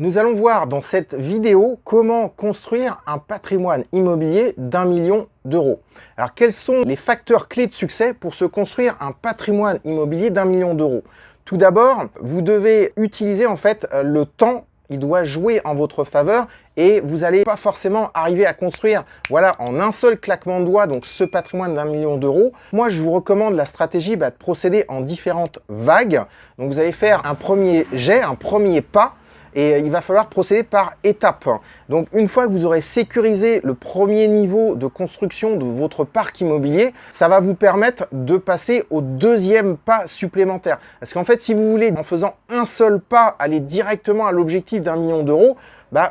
Nous allons voir dans cette vidéo comment construire un patrimoine immobilier d'1 million d'euros. Alors, quels sont les facteurs clés de succès pour se construire un patrimoine immobilier d'1 million d'euros? Tout d'abord, vous devez utiliser en fait le temps. Il doit jouer en votre faveur et vous n'allez pas forcément arriver à construire en un seul claquement de doigts donc ce patrimoine d'1 million d'euros. Moi, je vous recommande la stratégie de procéder en différentes vagues. Donc, vous allez faire un premier jet, un premier pas. Et il va falloir procéder par étapes. Donc, une fois que vous aurez sécurisé le premier niveau de construction de votre parc immobilier, ça va vous permettre de passer au deuxième pas supplémentaire. Parce qu'en fait, si vous voulez, en faisant un seul pas, aller directement à l'objectif d'1 million d'euros,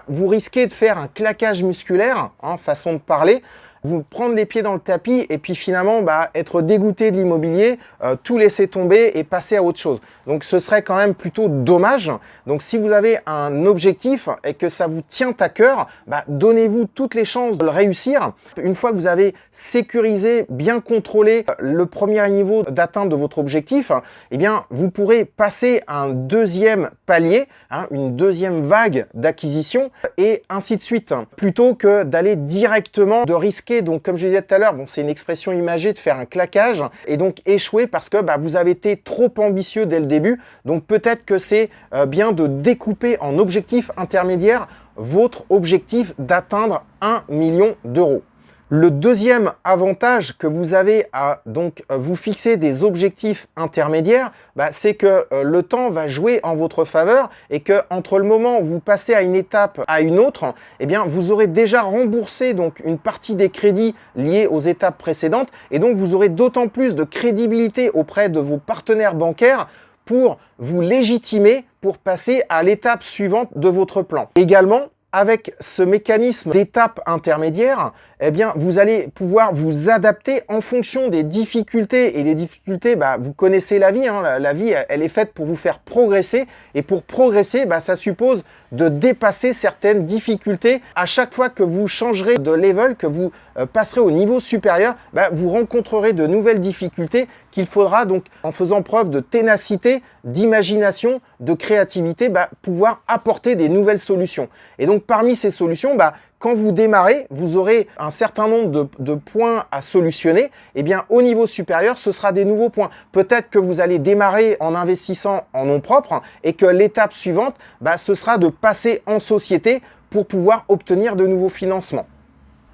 vous risquez de faire un claquage musculaire, façon de parler, vous prendre les pieds dans le tapis et puis finalement être dégoûté de l'immobilier, tout laisser tomber et passer à autre chose. Donc ce serait quand même plutôt dommage. Donc si vous avez un objectif et que ça vous tient à cœur, donnez-vous toutes les chances de le réussir. Une fois que vous avez sécurisé, bien contrôlé le premier niveau d'atteinte de votre objectif, eh bien vous pourrez passer à un deuxième palier, une deuxième vague d'acquisition et ainsi de suite. Plutôt que d'aller directement, de risquer, donc comme je disais tout à l'heure, c'est une expression imagée, de faire un claquage et donc échouer parce que vous avez été trop ambitieux dès le début. Donc peut-être que c'est bien de découper en objectifs intermédiaires votre objectif d'atteindre 1 million d'euros. Le deuxième avantage que vous avez à vous fixer des objectifs intermédiaires, c'est que le temps va jouer en votre faveur et que entre le moment où vous passez à une étape à une autre, eh bien vous aurez déjà remboursé une partie des crédits liés aux étapes précédentes et donc vous aurez d'autant plus de crédibilité auprès de vos partenaires bancaires pour vous légitimer pour passer à l'étape suivante de votre plan. Également, avec ce mécanisme d'étape intermédiaire, eh bien, vous allez pouvoir vous adapter en fonction des difficultés. Et les difficultés, vous connaissez la vie. La vie, elle est faite pour vous faire progresser. Et pour progresser, ça suppose de dépasser certaines difficultés. À chaque fois que vous changerez de level, que vous passerez au niveau supérieur, vous rencontrerez de nouvelles difficultés qu'il faudra donc, en faisant preuve de ténacité, d'imagination, de créativité, pouvoir apporter des nouvelles solutions. Et donc, parmi ces solutions, quand vous démarrez, vous aurez un certain nombre de points à solutionner. Et bien, au niveau supérieur, ce sera des nouveaux points. Peut-être que vous allez démarrer en investissant en nom propre et que l'étape suivante, ce sera de passer en société pour pouvoir obtenir de nouveaux financements.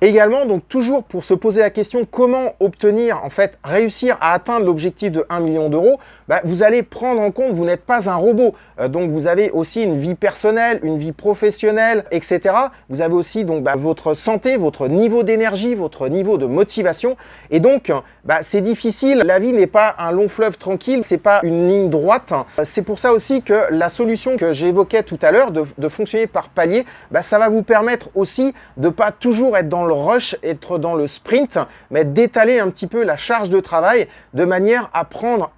Également, donc toujours pour se poser la question comment obtenir, réussir à atteindre l'objectif de 1 million d'euros, vous allez prendre en compte, vous n'êtes pas un robot. Donc vous avez aussi une vie personnelle, une vie professionnelle, etc. Vous avez aussi votre santé, votre niveau d'énergie, votre niveau de motivation. Et donc, c'est difficile. La vie n'est pas un long fleuve tranquille, c'est pas une ligne droite. C'est pour ça aussi que la solution que j'évoquais tout à l'heure, de fonctionner par palier, ça va vous permettre aussi de pas toujours être dans le rush, être dans le sprint, mais d'étaler un petit peu la charge de travail de manière à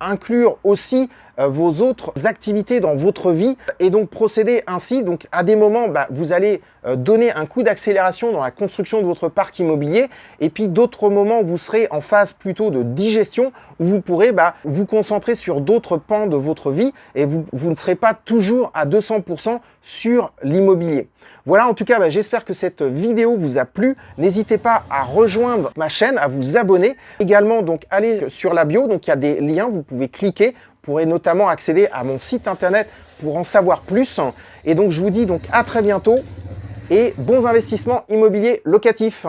inclure aussi vos autres activités dans votre vie et donc procéder ainsi. Donc à des moments, vous allez donner un coup d'accélération dans la construction de votre parc immobilier et puis d'autres moments, vous serez en phase plutôt de digestion où vous pourrez vous concentrer sur d'autres pans de votre vie et vous ne serez pas toujours à 200% sur l'immobilier. Voilà, en tout cas, j'espère que cette vidéo vous a plu. N'hésitez pas à rejoindre ma chaîne, à vous abonner. Également, donc, allez sur la bio, donc il y a des liens, vous pouvez cliquer. Vous pourrez notamment accéder à mon site internet pour en savoir plus. Et donc, je vous dis donc à très bientôt et bons investissements immobiliers locatifs.